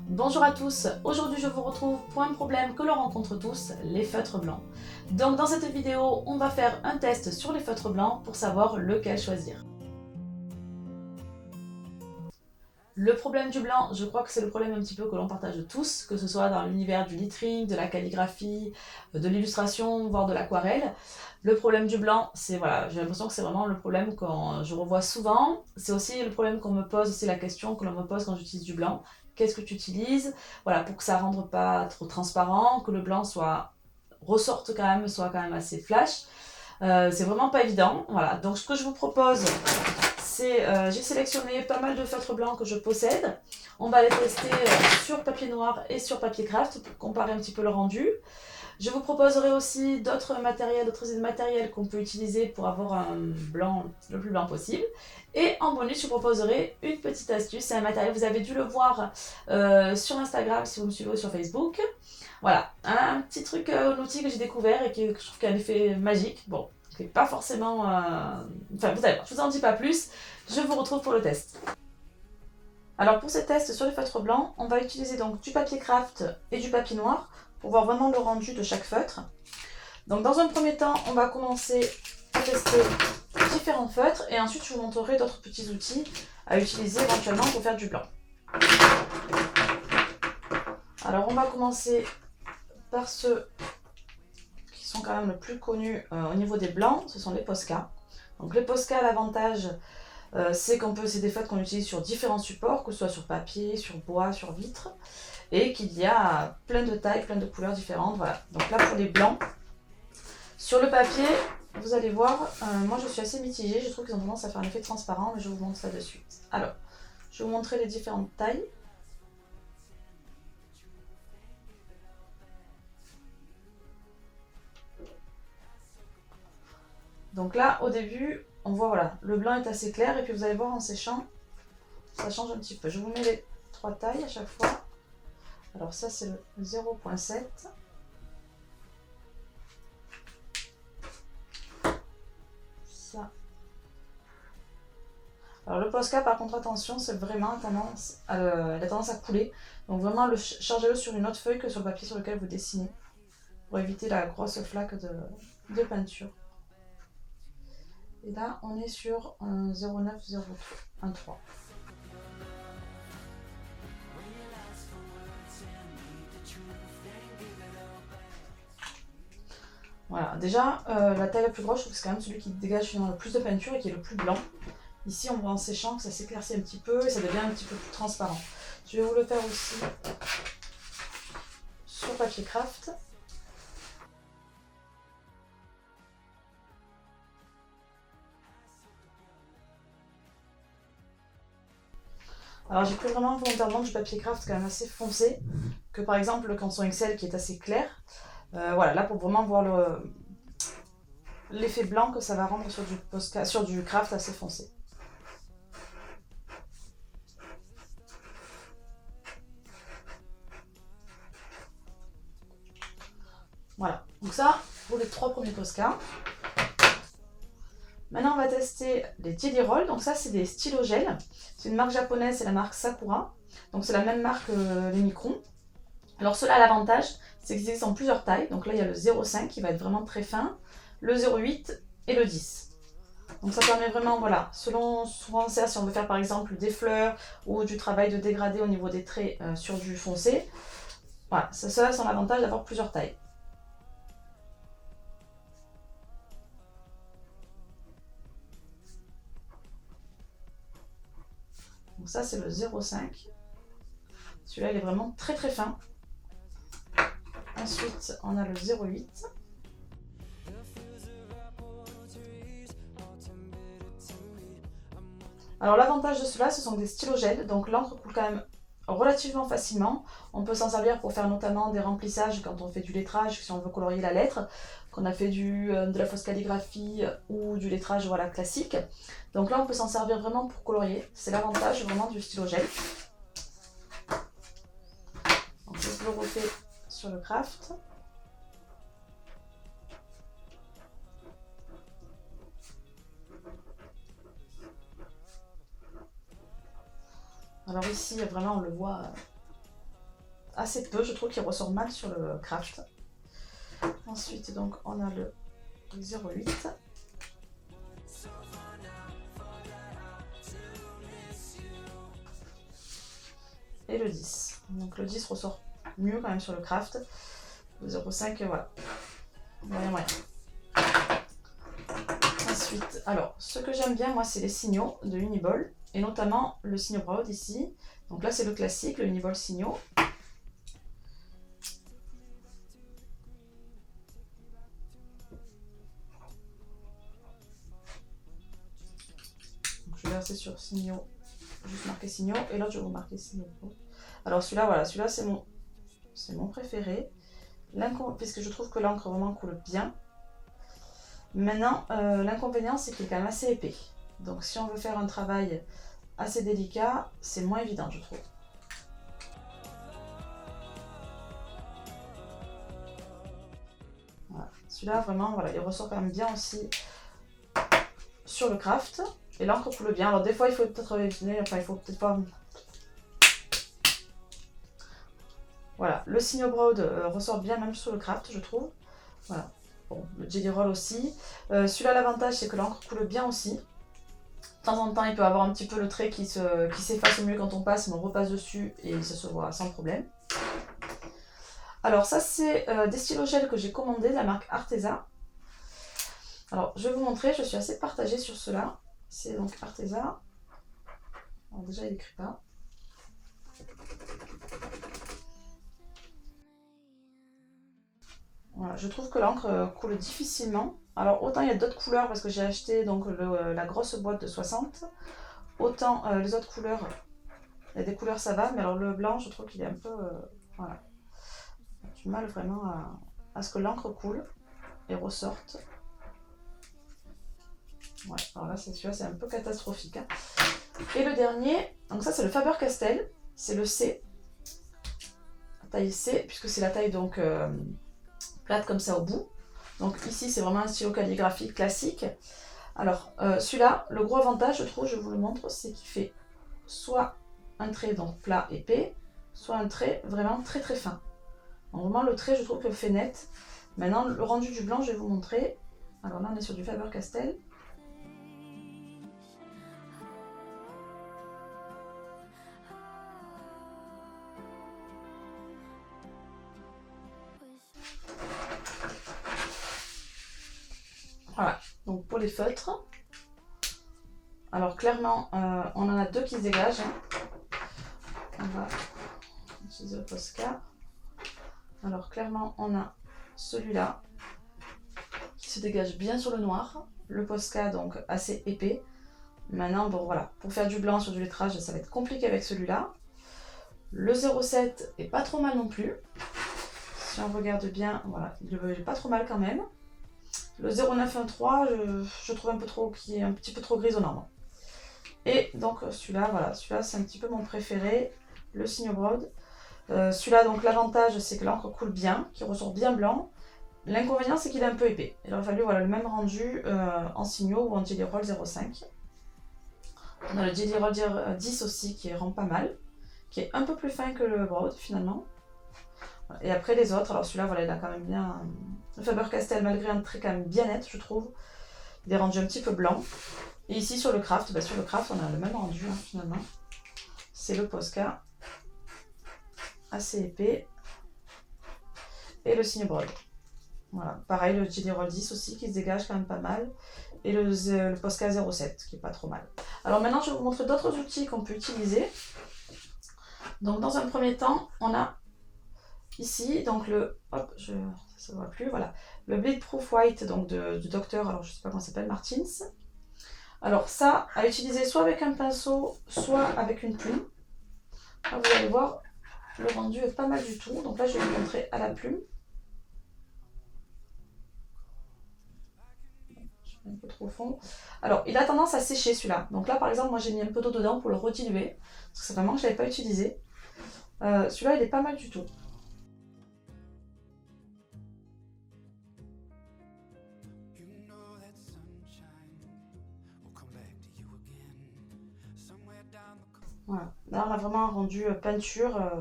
Bonjour à tous, aujourd'hui je vous retrouve pour un problème que l'on rencontre tous, les feutres blancs. Donc dans cette vidéo, on va faire un test sur les feutres blancs pour savoir lequel choisir. Le problème du blanc, je crois que c'est le problème un petit peu que l'on partage tous, que ce soit dans l'univers du lettering, de la calligraphie, de l'illustration, voire de l'aquarelle. Le problème du blanc, c'est voilà, j'ai l'impression que c'est vraiment le problème que je revois souvent. C'est aussi le problème qu'on me pose, c'est la question que l'on me pose quand j'utilise du blanc. Qu'est-ce que tu utilises? Voilà, pour que ça ne rende pas trop transparent, que le blanc ressorte quand même, soit quand même assez flash. C'est vraiment pas évident. Voilà, donc ce que je vous propose, j'ai sélectionné pas mal de feutres blancs que je possède. On va les tester sur papier noir et sur papier craft pour comparer un petit peu le rendu. Je vous proposerai aussi d'autres matériels qu'on peut utiliser pour avoir un blanc le plus blanc possible. Et en bonus, je vous proposerai une petite astuce. C'est un matériel, vous avez dû le voir sur Instagram si vous me suivez sur Facebook. Voilà, un petit truc, un outil que j'ai découvert et que je trouve qu'il a un effet magique. Bon, c'est pas forcément... Enfin, vous allez voir, je vous en dis pas plus. Je vous retrouve pour le test. Alors pour ce test sur les feutres blancs, on va utiliser donc du papier craft et du papier noir pour voir vraiment le rendu de chaque feutre. Donc dans un premier temps, on va commencer à tester différents feutres et ensuite je vous montrerai d'autres petits outils à utiliser éventuellement pour faire du blanc. Alors on va commencer par ceux qui sont quand même le plus connus au niveau des blancs, ce sont les Posca. Donc les Posca, l'avantage c'est des feutres qu'on utilise sur différents supports, que ce soit sur papier, sur bois, sur vitre, et qu'il y a plein de tailles, plein de couleurs différentes. Voilà. Donc là pour les blancs, sur le papier, vous allez voir, moi je suis assez mitigée, je trouve qu'ils ont tendance à faire un effet transparent, mais je vous montre ça de suite. Alors, je vais vous montrer les différentes tailles. Donc là, au début, on voit, voilà, le blanc est assez clair, et puis vous allez voir en séchant, ça change un petit peu. Je vous mets les 3 tailles à chaque fois. Alors ça, c'est le 0.7. Ça. Alors le Posca, par contre, attention, c'est vraiment tendance elle a tendance à couler. Donc vraiment, chargez-le sur une autre feuille que sur le papier sur lequel vous dessinez, pour éviter la grosse flaque de peinture. Et là, on est sur un 0,903. Voilà, déjà, la taille la plus grosse, je trouve que c'est quand même celui qui dégage finalement le plus de peinture et qui est le plus blanc. Ici, on voit en séchant que ça s'éclaircit un petit peu et ça devient un petit peu plus transparent. Je vais vous le faire aussi sur papier craft. Alors j'ai pris vraiment volontairement du papier craft quand même assez foncé, que par exemple le canson Excel qui est assez clair. Voilà, là pour vraiment voir l'effet blanc que ça va rendre sur du craft assez foncé. Voilà, donc ça pour les 3 premiers Posca. Maintenant on va tester les Jelly Roll, donc ça c'est des stylos gel. C'est une marque japonaise, c'est la marque Sakura. Donc c'est la même marque que les Micron. Alors ceux-là, l'avantage, c'est qu'ils existent en plusieurs tailles. Donc là il y a le 0,5 qui va être vraiment très fin, le 0,8 et le 10. Donc ça permet vraiment, voilà, souvent ça si on veut faire par exemple des fleurs ou du travail de dégradé au niveau des traits sur du foncé. Voilà, ça a son avantage d'avoir plusieurs tailles. Donc ça c'est le 0,5. Celui-là il est vraiment très très fin. Ensuite on a le 0,8. Alors l'avantage de ceux-là, ce sont des stylos gel, donc l'encre coule quand même relativement facilement. On peut s'en servir pour faire notamment des remplissages quand on fait du lettrage, si on veut colorier la lettre, qu'on a fait de la fausse calligraphie ou du lettrage voilà, classique. Donc là on peut s'en servir vraiment pour colorier, c'est l'avantage vraiment du stylo gel. Donc je le refais sur le craft. Alors ici, vraiment, on le voit assez peu, je trouve qu'il ressort mal sur le craft. Ensuite, donc, on a le 0,8. Et le 10. Donc le 10 ressort mieux quand même sur le craft. Le 0,5, voilà. Moyen, moyen. Ensuite, alors, ce que j'aime bien, moi, c'est les signaux de Uniball. Et notamment le signaux Broad ici. Donc là, c'est le classique, le Uniball signaux. Donc, je vais verser sur signaux, juste marquer signaux. Et l'autre, je vais vous marquer signaux. Alors celui-là, voilà, celui-là, c'est mon préféré. Puisque je trouve que l'encre vraiment coule bien. Maintenant, l'inconvénient, c'est qu'il est quand même assez épais. Donc si on veut faire un travail assez délicat, c'est moins évident, je trouve. Voilà. Celui-là, vraiment, voilà, il ressort quand même bien aussi sur le craft. Et l'encre coule bien. Alors des fois, il faut peut-être éviter, enfin, il faut peut-être pas... Voilà, le Signal Broad ressort bien même sur le craft, je trouve. Voilà. Bon, le Jelly Roll aussi. Celui-là, l'avantage, c'est que l'encre coule bien aussi. De temps en temps, il peut avoir un petit peu le trait qui s'efface au mieux quand on passe, mais on repasse dessus et ça se voit sans problème. Alors ça, c'est des stylos gel que j'ai commandés de la marque Arteza. Alors, je vais vous montrer, je suis assez partagée sur cela. C'est donc Arteza. Alors déjà, il n'écrit pas. Voilà, je trouve que l'encre coule difficilement. Alors autant il y a d'autres couleurs parce que j'ai acheté donc la grosse boîte de 60. Autant les autres couleurs, il y a des couleurs ça va, mais alors le blanc je trouve qu'il est un peu... voilà. J'ai du mal vraiment à ce que l'encre coule et ressorte. Ouais, alors là celui-là c'est un peu catastrophique. Hein. Et le dernier, donc ça c'est le Faber-Castell, c'est le C. La taille C, puisque c'est la taille donc... plate comme ça au bout. Donc ici c'est vraiment un stylo calligraphique classique. Alors celui-là, le gros avantage je trouve, je vous le montre, c'est qu'il fait soit un trait donc plat épais, soit un trait vraiment très très fin. Donc, vraiment le trait je trouve que fait net. Maintenant le rendu du blanc je vais vous montrer. Alors là on est sur du Faber-Castell. Voilà, donc pour les feutres. Alors clairement, on en a deux qui se dégagent. Hein. On va utiliser le Posca. Alors clairement, on a celui-là qui se dégage bien sur le noir. Le Posca donc assez épais. Maintenant, bon voilà, pour faire du blanc sur du lettrage, ça va être compliqué avec celui-là. Le 0,7 est pas trop mal non plus. Si on regarde bien, voilà, il est pas trop mal quand même. Le 0,913, je trouve un peu trop, qui est un petit peu trop grisonnant. Et donc celui-là, voilà, celui-là c'est un petit peu mon préféré, le Signal Broad. Celui-là, donc l'avantage c'est que l'encre coule bien, qu'il ressort bien blanc. L'inconvénient c'est qu'il est un peu épais. Il aurait fallu voilà, le même rendu en signaux ou en Jelly Roll 0,5. On a le Jelly Roll 10 aussi qui rend pas mal, qui est un peu plus fin que le Broad finalement. Et après les autres, alors celui-là voilà, il a quand même bien... Le Faber-Castell malgré un trait quand même bien net je trouve. Il est rendu un petit peu blanc. Et ici sur le craft, bah, sur le craft on a le même rendu hein, finalement. C'est le Posca, assez épais. Et le Signal Broad. Voilà, pareil le Jelly Roll 10 aussi qui se dégage quand même pas mal. Et le Posca 0,7 qui est pas trop mal. Alors maintenant je vais vous montrer d'autres outils qu'on peut utiliser. Donc dans un premier temps, on a ici donc le... Hop, ça se voit plus, voilà. Le Bleed Proof White donc du docteur, alors je sais pas comment ça s'appelle, Martins. Alors ça, à utiliser soit avec un pinceau, soit avec une plume. Là, vous allez voir, le rendu est pas mal du tout. Donc là, je vais vous montrer à la plume. Je mets un peu trop au fond. Alors, il a tendance à sécher celui-là. Donc là, par exemple, moi j'ai mis un peu d'eau dedans pour le rediluer. Parce que c'est vraiment que je ne l'avais pas utilisé. Celui-là, il est pas mal du tout. Voilà. Là, on a vraiment un rendu peinture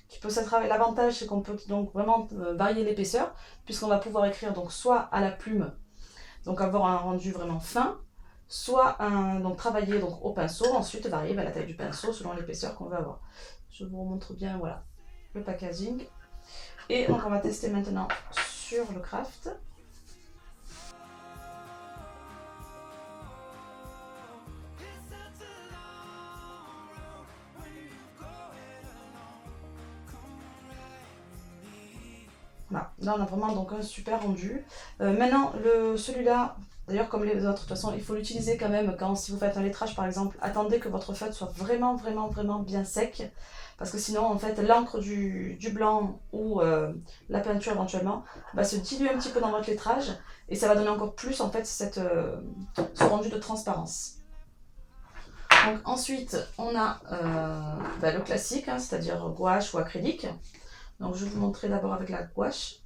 qui peut s'être. L'avantage, c'est qu'on peut donc vraiment varier l'épaisseur, puisqu'on va pouvoir écrire donc soit à la plume, donc avoir un rendu vraiment fin, soit donc travailler donc au pinceau, ensuite varier la taille du pinceau selon l'épaisseur qu'on veut avoir. Je vous remontre bien, voilà, le packaging. Et donc on va tester maintenant sur le craft. Voilà. Là on a vraiment donc un super rendu. Maintenant celui-là, d'ailleurs comme les autres, de toute façon il faut l'utiliser quand même quand si vous faites un lettrage par exemple, attendez que votre feutre soit vraiment bien sec. Parce que sinon en fait l'encre du blanc ou la peinture éventuellement va se diluer un petit peu dans votre lettrage et ça va donner encore plus en fait ce rendu de transparence. Donc ensuite on a le classique, hein, c'est-à-dire gouache ou acrylique. Donc je vais vous montrer d'abord avec la gouache.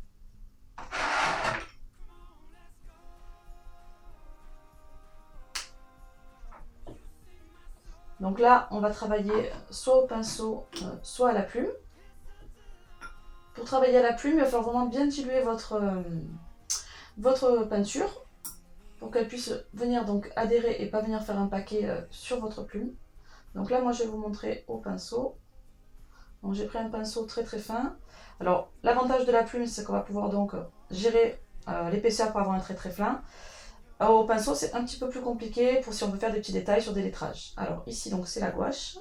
Donc là, on va travailler soit au pinceau, soit à la plume. Pour travailler à la plume, il va falloir vraiment bien diluer votre peinture pour qu'elle puisse venir donc adhérer et pas venir faire un paquet sur votre plume. Donc là, moi, je vais vous montrer au pinceau. Donc j'ai pris un pinceau très fin. Alors l'avantage de la plume, c'est qu'on va pouvoir donc gérer l'épaisseur pour avoir un trait très fin. Au pinceau, c'est un petit peu plus compliqué pour si on veut faire des petits détails sur des lettrages. Alors ici, donc c'est la gouache.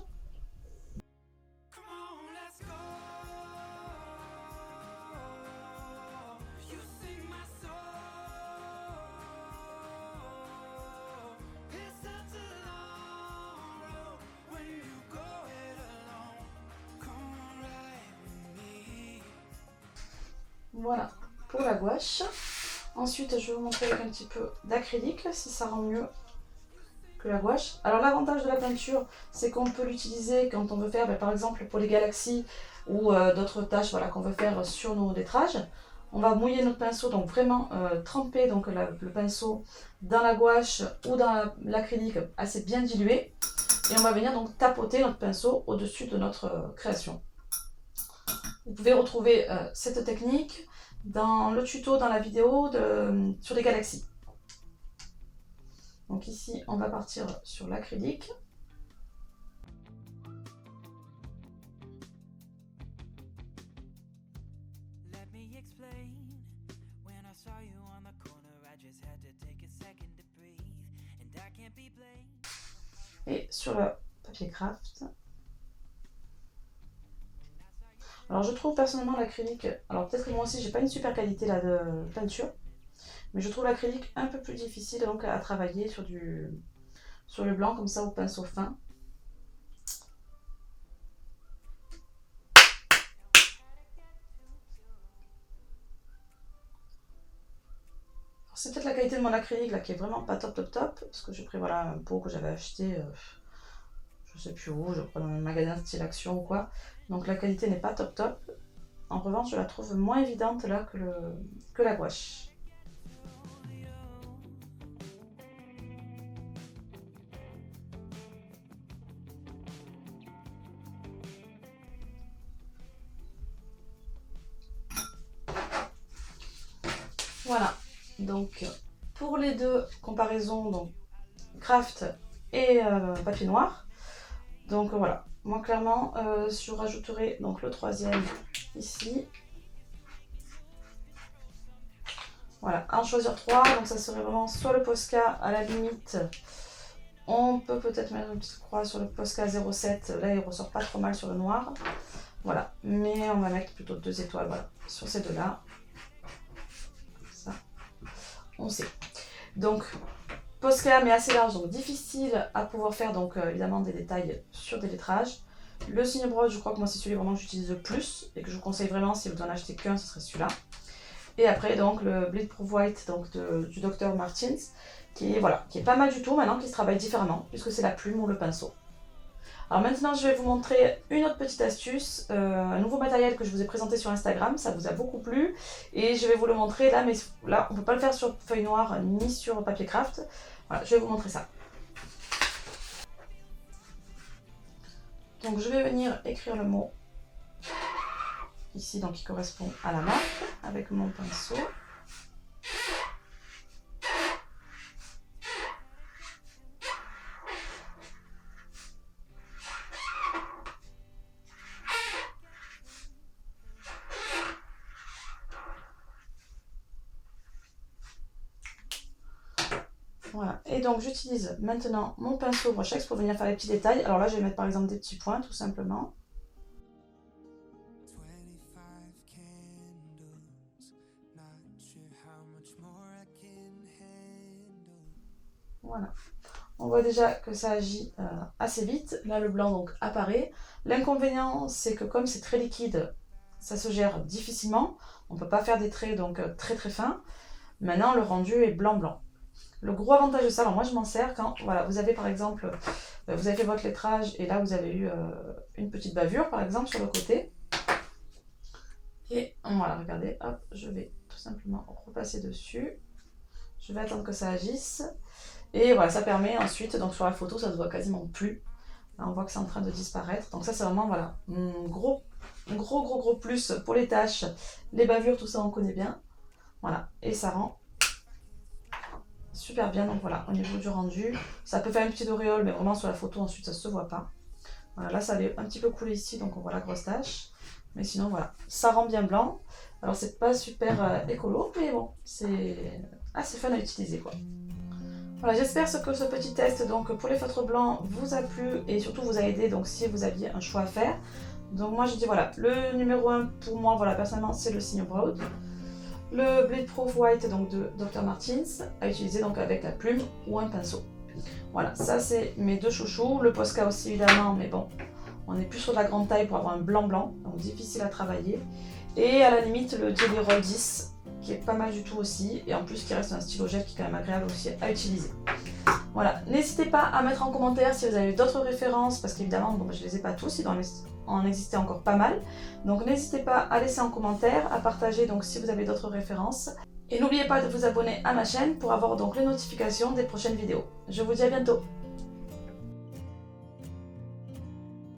Voilà pour la gouache. Ensuite, je vais vous montrer avec un petit peu d'acrylique, si ça rend mieux que la gouache. Alors l'avantage de la peinture, c'est qu'on peut l'utiliser quand on veut faire, par exemple pour les galaxies ou d'autres tâches qu'on veut faire sur nos lettrages. On va mouiller notre pinceau, donc vraiment tremper donc, le pinceau dans la gouache ou dans l'acrylique assez bien dilué. Et on va venir donc tapoter notre pinceau au-dessus de notre création. Vous pouvez retrouver cette technique dans le tuto, dans la vidéo sur les galaxies. Donc ici, on va partir sur l'acrylique. Et sur le papier craft. Alors je trouve personnellement l'acrylique, alors peut-être que moi aussi j'ai pas une super qualité là de peinture, mais je trouve l'acrylique un peu plus difficile donc à travailler sur le blanc comme ça au pinceau fin. C'est peut-être la qualité de mon acrylique là qui est vraiment pas top, parce que j'ai pris voilà un pot que j'avais acheté, je sais plus où, je crois dans un magasin style Action ou quoi, donc la qualité n'est pas top. En revanche, je la trouve moins évidente là que la gouache. Voilà, donc pour les deux comparaisons, donc craft et papier noir, donc voilà, moi clairement je rajouterai donc le troisième ici. Voilà, en choisir trois, donc ça serait vraiment soit le Posca à la limite, on peut peut-être mettre une petite croix sur le Posca 07, là il ressort pas trop mal sur le noir. Voilà, mais on va mettre plutôt 2 étoiles voilà, sur ces deux-là. Ça, on sait. Donc, Posca mais assez large, donc difficile à pouvoir faire donc évidemment des détails sur des lettrages. Le signe broche, je crois que moi c'est celui vraiment que j'utilise le plus et que je vous conseille vraiment si vous n'en achetez qu'un, ce serait celui-là. Et après donc le Bleed Proof White donc, du Dr Martens qui est pas mal du tout maintenant, qui se travaille différemment puisque c'est la plume ou le pinceau. Alors maintenant je vais vous montrer une autre petite astuce, un nouveau matériel que je vous ai présenté sur Instagram, ça vous a beaucoup plu et je vais vous le montrer là, mais là on ne peut pas le faire sur feuille noire ni sur papier craft. Voilà, je vais vous montrer ça. Donc je vais venir écrire le mot ici, donc qui correspond à la marque, avec mon pinceau. Voilà, et donc j'utilise maintenant mon pinceau Brush X pour venir faire les petits détails. Alors là, je vais mettre par exemple des petits points, tout simplement. Voilà. On voit déjà que ça agit assez vite. Là, le blanc donc apparaît. L'inconvénient, c'est que comme c'est très liquide, ça se gère difficilement. On ne peut pas faire des traits donc très très fins. Maintenant, le rendu est blanc-blanc. Le gros avantage de ça, alors moi je m'en sers quand voilà, vous avez par exemple, vous avez fait votre lettrage et là vous avez eu une petite bavure par exemple sur le côté. Et voilà, regardez, hop, je vais tout simplement repasser dessus. Je vais attendre que ça agisse. Et voilà, ça permet ensuite, donc sur la photo ça ne se voit quasiment plus. Là on voit que c'est en train de disparaître. Donc ça c'est vraiment voilà, un gros plus pour les taches, les bavures, tout ça on connaît bien. Voilà, et ça rend super bien, donc voilà, au niveau du rendu, ça peut faire une petite auréole, mais vraiment sur la photo ensuite ça se voit pas. Voilà, là ça avait un petit peu coulé ici, donc on voit la grosse tache, mais sinon voilà, ça rend bien blanc. Alors c'est pas super écolo, mais bon, c'est assez fun à utiliser quoi. Voilà, j'espère que ce petit test donc pour les feutres blancs vous a plu et surtout vous a aidé donc si vous aviez un choix à faire. Donc moi je dis voilà, le numéro 1 pour moi, voilà, personnellement c'est le Signo Broad. Le Bleed Proof White donc de Dr. Martens à utiliser donc avec la plume ou un pinceau. Voilà, ça c'est mes deux chouchous. Le Posca aussi évidemment, mais bon, on est plus sur de la grande taille pour avoir un blanc, donc difficile à travailler. Et à la limite le Jelly Roll 10 qui est pas mal du tout aussi, et en plus qui reste un stylo gel qui est quand même agréable aussi à utiliser. Voilà, n'hésitez pas à mettre en commentaire si vous avez d'autres références, parce qu'évidemment bon, je ne les ai pas tous, il doit en exister encore pas mal. Donc n'hésitez pas à laisser en commentaire, à partager donc si vous avez d'autres références. Et n'oubliez pas de vous abonner à ma chaîne pour avoir donc les notifications des prochaines vidéos. Je vous dis à bientôt.